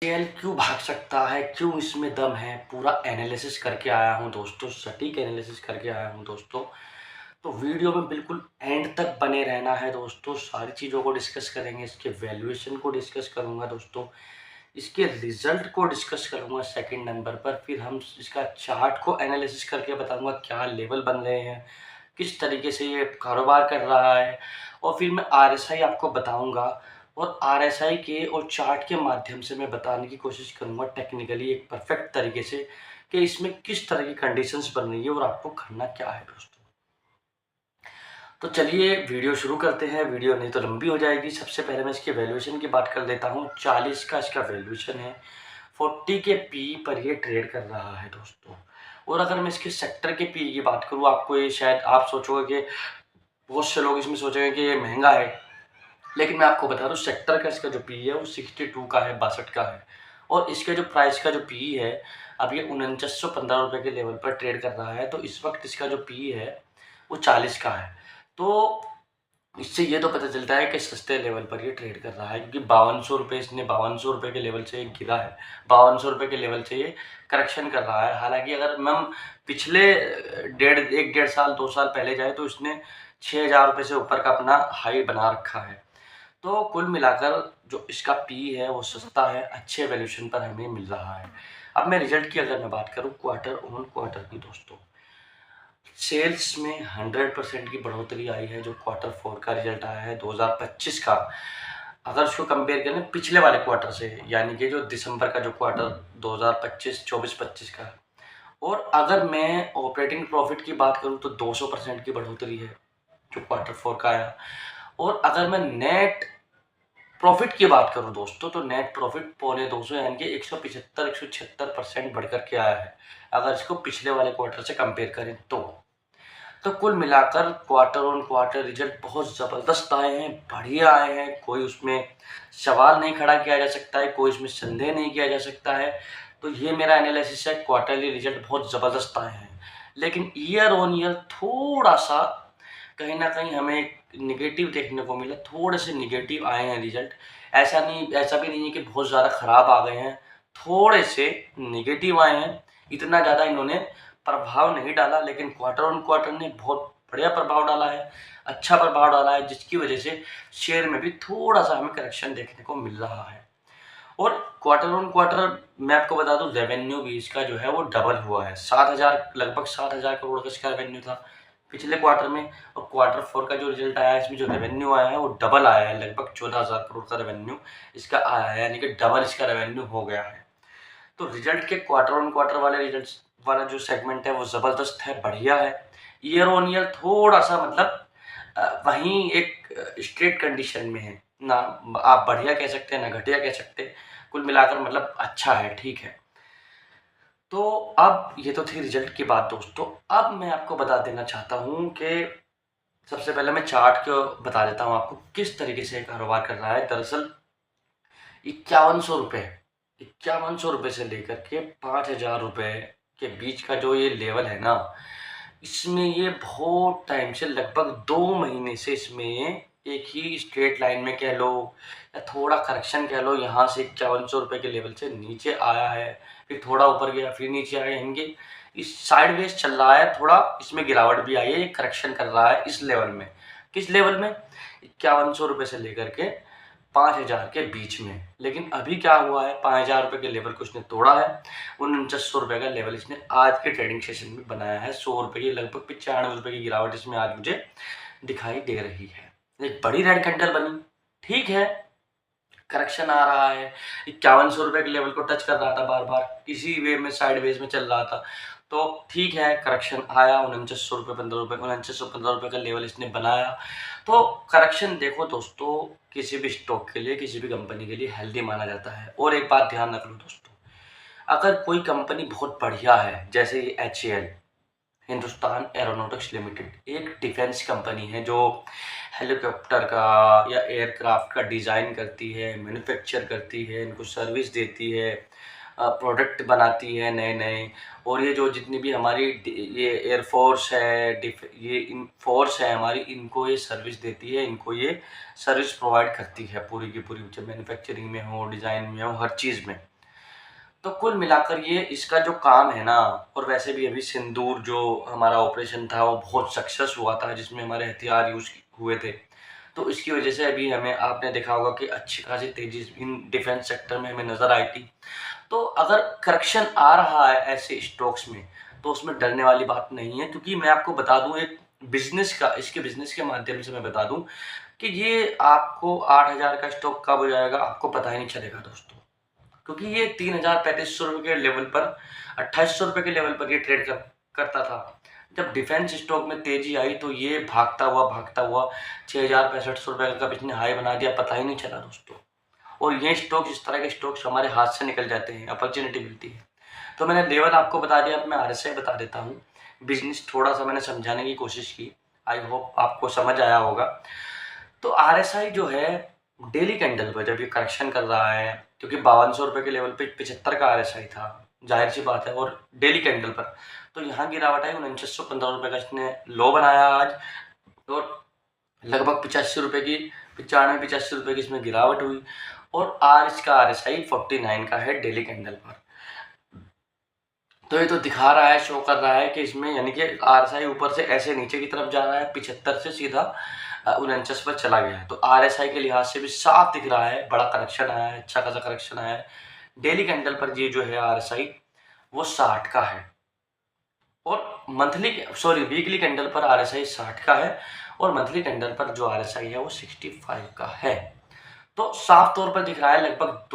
तेल क्यों भाग सकता है, क्यों इसमें दम है, पूरा एनालिसिस करके आया हूँ दोस्तों, सटीक एनालिसिस करके आया हूँ दोस्तों। तो वीडियो में बिल्कुल एंड तक बने रहना है दोस्तों। सारी चीज़ों को डिस्कस करेंगे, इसके वैल्यूएशन को डिस्कस करूँगा दोस्तों, इसके रिजल्ट को डिस्कस करूँगा सेकंड नंबर पर। फिर हम इसका चार्ट को एनालिसिस करके बताऊँगा क्या लेवल बन रहे हैं, किस तरीके से ये कारोबार कर रहा है। और फिर मैं आरएसआई आपको बताऊँगा और आरएसआई के और चार्ट के माध्यम से मैं बताने की कोशिश करूँगा टेक्निकली एक परफेक्ट तरीके से कि इसमें किस तरह की कंडीशंस बन रही है और आपको करना क्या है दोस्तों। तो चलिए वीडियो शुरू करते हैं, वीडियो नहीं तो लंबी हो जाएगी। सबसे पहले मैं इसके वैल्यूएशन की बात कर देता हूँ। 40 का इसका वैल्यूएशन है, 40 के पी पर ये ट्रेड कर रहा है दोस्तों। और अगर मैं इसके सेक्टर के पी की बात करूँ, आपको ये शायद आप सोचोगे कि बहुत से लोग इसमें सोचेंगे कि ये महंगा है, लेकिन मैं आपको बता दूं सेक्टर का इसका जो पी है वो 62 का है, 62 का है। और इसके जो प्राइस का जो पी है, अब ये 4915 रुपये के लेवल पर ट्रेड कर रहा है। तो इस वक्त इसका जो पी है वो 40 का है। तो इससे ये तो पता चलता है कि सस्ते लेवल पर ये ट्रेड कर रहा है, क्योंकि 5200 रुपये इसने 5200 रुपये के लेवल से गिरा है, 5200 रुपये के लेवल से ये करेक्शन कर रहा है। हालांकि अगर हम पिछले एक डेढ़ साल 2 साल पहले जाए तो इसने 6000 रुपये से ऊपर का अपना हाई बना रखा है। तो कुल मिलाकर जो इसका पी है वो सस्ता है, अच्छे वैल्यूएशन पर हमें मिल रहा है। अब मैं रिजल्ट की अगर मैं बात करूँ क्वार्टर ऑन क्वार्टर की दोस्तों, सेल्स में 100% की बढ़ोतरी आई है। जो क्वार्टर 4 का रिजल्ट आया है 2025 का, अगर उसको कंपेयर करें पिछले वाले क्वार्टर से, यानी कि जो दिसंबर का जो क्वार्टर 2025 24-25 का, और अगर मैं ऑपरेटिंग प्रॉफिट की बात करूं तो 200% की बढ़ोतरी है जो क्वार्टर 4 का आया। और अगर मैं नेट प्रॉफिट की बात करूं दोस्तों, तो नेट प्रॉफिट 250 यानी कि 175-176% बढ़ कर के आया है, अगर इसको पिछले वाले क्वार्टर से कंपेयर करें तो कुल मिलाकर क्वार्टर ऑन क्वार्टर रिजल्ट बहुत ज़बरदस्त आए हैं, बढ़िया आए हैं। कोई उसमें सवाल नहीं खड़ा किया जा सकता है, कोई इसमें संदेह नहीं किया जा सकता है। तो ये मेरा एनालिसिस है, क्वार्टरली रिजल्ट बहुत ज़बरदस्त आए हैं। लेकिन ईयर ऑन ईयर थोड़ा सा कहीं ना कहीं हमें एक निगेटिव देखने को मिला, थोड़े से निगेटिव आए हैं रिजल्ट। ऐसा भी नहीं है कि बहुत ज़्यादा ख़राब आ गए हैं, थोड़े से निगेटिव आए हैं। इतना ज़्यादा इन्होंने प्रभाव नहीं डाला, लेकिन क्वार्टर ऑन क्वार्टर ने बहुत बढ़िया प्रभाव डाला है, अच्छा प्रभाव डाला है, जिसकी वजह से शेयर में भी थोड़ा सा हमें करेक्शन देखने को मिल रहा है। और क्वार्टर ऑन क्वार्टर मैं आपको बता दूं, रेवेन्यू भी इसका जो है वो डबल हुआ है। 7000 लगभग 7000 करोड़ का इसका रेवेन्यू था पिछले क्वार्टर में, और क्वार्टर 4 का जो रिजल्ट आया है इसमें जो रेवेन्यू आया है वो डबल आया है, लगभग 14000 करोड़ का रेवेन्यू इसका आया है, यानी कि डबल इसका रेवेन्यू हो गया है। तो रिजल्ट के क्वार्टर ऑन क्वार्टर वाले रिजल्ट वाला जो सेगमेंट है वो ज़बरदस्त है, बढ़िया है। ईयर ऑन ईयर थोड़ा सा मतलब वहीं एक स्ट्रेट कंडीशन में है ना, आप बढ़िया कह सकते हैं ना घटिया कह सकते। कुल मिलाकर मतलब अच्छा है, ठीक है। तो अब ये तो थी रिजल्ट की बात दोस्तों। अब मैं आपको बता देना चाहता हूँ कि सबसे पहले मैं चार्ट को बता देता हूँ आपको किस तरीके से कारोबार कर रहा है। दरअसल 5100 रुपये से लेकर के 5000 रुपये के बीच का जो ये लेवल है ना, इसमें ये बहुत टाइम से लगभग 2 महीने से इसमें एक ही स्ट्रेट लाइन में कह लो या थोड़ा करेक्शन कह लो, यहाँ से 5100 रुपये के लेवल से नीचे आया है, फिर थोड़ा ऊपर गया, फिर नीचे आया, इनके इस साइडवेज चल रहा है। थोड़ा इसमें गिरावट भी आई है, ये करेक्शन कर रहा है इस लेवल में। किस लेवल में? 5100 रुपये से लेकर के 5000 के बीच में। लेकिन अभी क्या हुआ है, 5000 रुपये के लेवल को इसने तोड़ा है, 4900 रुपये का लेवल इसने आज के ट्रेडिंग सेशन में बनाया है। 100 रुपये की लगभग 95 रुपये की गिरावट इसमें आज मुझे दिखाई दे रही है। एक बड़ी रेड कैंडल बनी, ठीक है, करेक्शन आ रहा है, 5100 रुपये के लेवल को टच कर रहा था, बार बार किसी वे में साइड वेज में चल रहा था, तो ठीक है करेक्शन आया, 4900 रुपये 15 रुपये 4915 रुपये का लेवल इसने बनाया। तो करेक्शन देखो दोस्तों, किसी भी स्टॉक के लिए, किसी भी कंपनी के लिए हेल्दी माना जाता है। और एक बात ध्यान रख लो दोस्तों, अगर कोई कंपनी बहुत बढ़िया है, जैसे HAL हिंदुस्तान एरोनॉटिक्स लिमिटेड, एक डिफेंस कंपनी है जो हेलीकॉप्टर का या एयरक्राफ्ट का डिज़ाइन करती है, मैन्युफैक्चर करती है, इनको सर्विस देती है, प्रोडक्ट बनाती है नए नए, और ये जो जितनी भी हमारी ये एयरफोर्स है, ये इन फोर्स है हमारी, इनको ये सर्विस देती है, इनको ये सर्विस प्रोवाइड करती है पूरी की पूरी, चाहे मैन्युफैक्चरिंग में हो, डिज़ाइन में हो, हर चीज़ में। तो कुल मिलाकर ये इसका जो काम है ना, और वैसे भी अभी सिंदूर जो हमारा ऑपरेशन था वो बहुत सक्सेस हुआ था, जिसमें हमारे हथियार यूज़ हुए थे। तो इसकी वजह से अभी हमें, आपने देखा होगा कि अच्छी खासी तेज़ी इन डिफेंस सेक्टर में हमें नज़र आई थी। तो अगर करेक्शन आ रहा है ऐसे स्टॉक्स में, तो उसमें डरने वाली बात नहीं है, क्योंकि मैं आपको बता दूँ एक बिज़नेस का, इसके बिज़नेस के माध्यम से मैं बता दूँ कि ये आपको 8,000 का स्टॉक कब हो जाएगा आपको पता ही नहीं चलेगा दोस्तों। क्योंकि ये 3,000-3,500 के लेवल पर, 2,800 के लेवल पर ये ट्रेड करता था। जब डिफेंस स्टॉक में तेजी आई तो ये भागता हुआ 6,000-6,500 का कब इसने हाई बना दिया, पता ही नहीं चला दोस्तों। और ये स्टॉक्स, इस तरह के स्टॉक्स हमारे हाथ से निकल जाते हैं, अपॉर्चुनिटी मिलती है। तो मैंने लेवल आपको बता दिया, अब मैं RSI बता देता हूँ। बिजनेस थोड़ा सा मैंने समझाने की कोशिश की, आई होप आपको समझ आया होगा। तो RSI जो है डेली कैंडल पर जब ये करेक्शन कर रहा है, क्योंकि 5,200 के लेवल पे 75 का RSI था, जाहिर सी बात है, और डेली कैंडल पर तो यहाँ गिरावट आई, 4915 का इसने लो बनाया आज, और लगभग 85 की, 95-85 की इसमें गिरावट हुई, और आज इसका RSI 49 का है डेली कैंडल पर। तो ये तो दिखा रहा है, शो कर रहा है कि इसमें, यानी कि RSI ऊपर से ऐसे नीचे की तरफ जा रहा है, 75 से सीधा 49 पर चला गया है। तो RSI के लिहाज से भी साफ दिख रहा है, बड़ा करेक्शन आया है, अच्छा खासा करेक्शन आया है। डेली कैंडल पर ये जो है RSI वो 60 का है, और वीकली कैंडल पर RSI 60 का है, और मंथली कैंडल पर जो RSI है वो 65 का है। तो साफ तौर पर दिख रहा है लगभग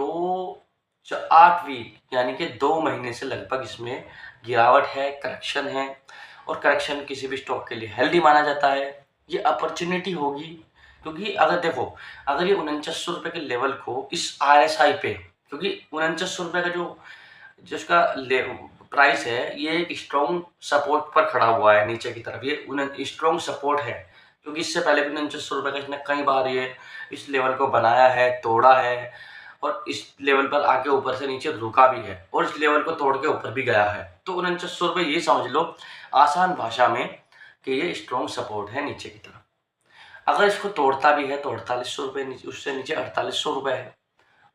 8 वीक, यानी कि 2 महीने से लगभग इसमें गिरावट है, करेक्शन है, और करेक्शन किसी भी स्टॉक के लिए हेल्दी माना जाता है। ये अपॉर्चुनिटी होगी, क्योंकि अगर देखो, अगर ये 4900 के लेवल को इस RSI पे, क्योंकि 4900 का जो जिसका प्राइस है, ये एक स्ट्रॉन्ग सपोर्ट पर खड़ा हुआ है नीचे की तरफ, ये स्ट्रॉन्ग सपोर्ट है, क्योंकि इससे पहले भी 4900 का इसने कई बार ये इस लेवल को बनाया है, तोड़ा है, और इस लेवल पर आके ऊपर से नीचे रुका भी है, और इस लेवल को तोड़ के ऊपर भी गया है। तो 4900 ये समझ लो आसान भाषा में कि ये स्ट्रॉन्ग सपोर्ट है नीचे की तरफ। अगर इसको तोड़ता भी है तो 4800 उससे नीचे 4800 है,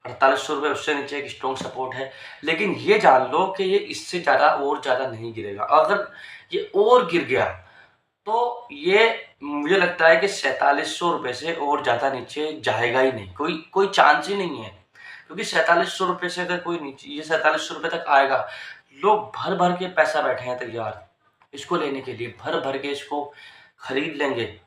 4800 उससे नीचे एक स्ट्रॉन्ग सपोर्ट है। लेकिन ये जान लो कि ये इससे ज़्यादा और ज़्यादा नहीं गिरेगा। अगर ये और गिर गया तो ये मुझे लगता है कि 4700 से और ज़्यादा नीचे जाएगा ही नहीं, कोई चांस ही नहीं है। क्योंकि 4700 से अगर कोई नीचे, ये 4700 तक आएगा, लोग भर भर के पैसा बैठे हैं तैयार इसको लेने के लिए, भर भर के इसको खरीद लेंगे।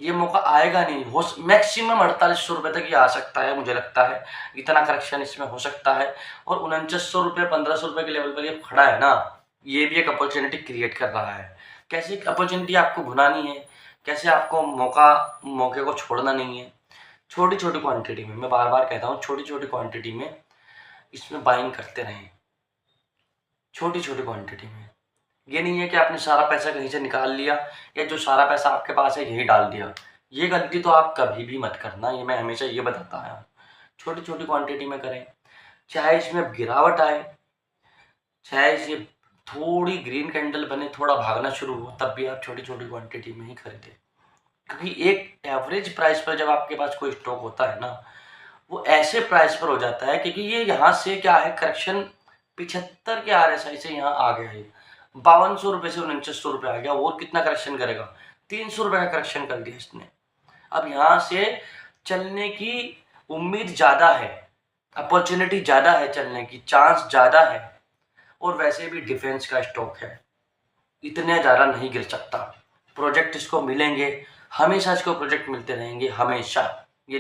ये मौका आएगा नहीं, हो मैक्सिमम 4800 तक ये आ सकता है, मुझे लगता है इतना करेक्शन इसमें हो सकता है। और 4900 1500 के लेवल पर ये खड़ा है ना, ये भी एक अपॉर्चुनिटी क्रिएट कर रहा है। कैसे अपॉर्चुनिटी आपको भुनानी है, कैसे आपको मौके को छोड़ना नहीं है। छोटी छोटी क्वांटिटी में, मैं बार बार कहता हूँ, छोटी छोटी क्वांटिटी में इसमें बाइंग करते रहें, छोटी छोटी क्वांटिटी में। ये नहीं है कि आपने सारा पैसा कहीं से निकाल लिया, या जो सारा पैसा आपके पास है यही डाल दिया। ये गलती तो आप कभी भी मत करना, ये मैं हमेशा ये बताता आया। छोटी छोटी क्वांटिटी में करें, चाहे इसमें गिरावट आए, चाहे इसे थोड़ी ग्रीन कैंडल बने, थोड़ा भागना शुरू हो, तब भी आप छोटी छोटी क्वांटिटी में ही खरीदें। क्योंकि एक एवरेज प्राइस पर जब आपके पास कोई स्टॉक होता है ना, वो ऐसे प्राइस पर हो जाता है, क्योंकि ये यहाँ से क्या है, करेक्शन 75 के RSI से यहाँ आ गया है, 5200 से 4900 आ गया, और कितना करेक्शन करेगा, 300 का करेक्शन कर दिया इसने। अब यहाँ से चलने की उम्मीद ज़्यादा है, अपॉर्चुनिटी ज़्यादा है, चलने की चांस ज़्यादा है, और वैसे भी डिफेंस का स्टॉक है, इतने ज़्यादा नहीं गिर सकता। प्रोजेक्ट इसको मिलेंगे, हमेशा इसको प्रोजेक्ट मिलते रहेंगे, हमेशा। ये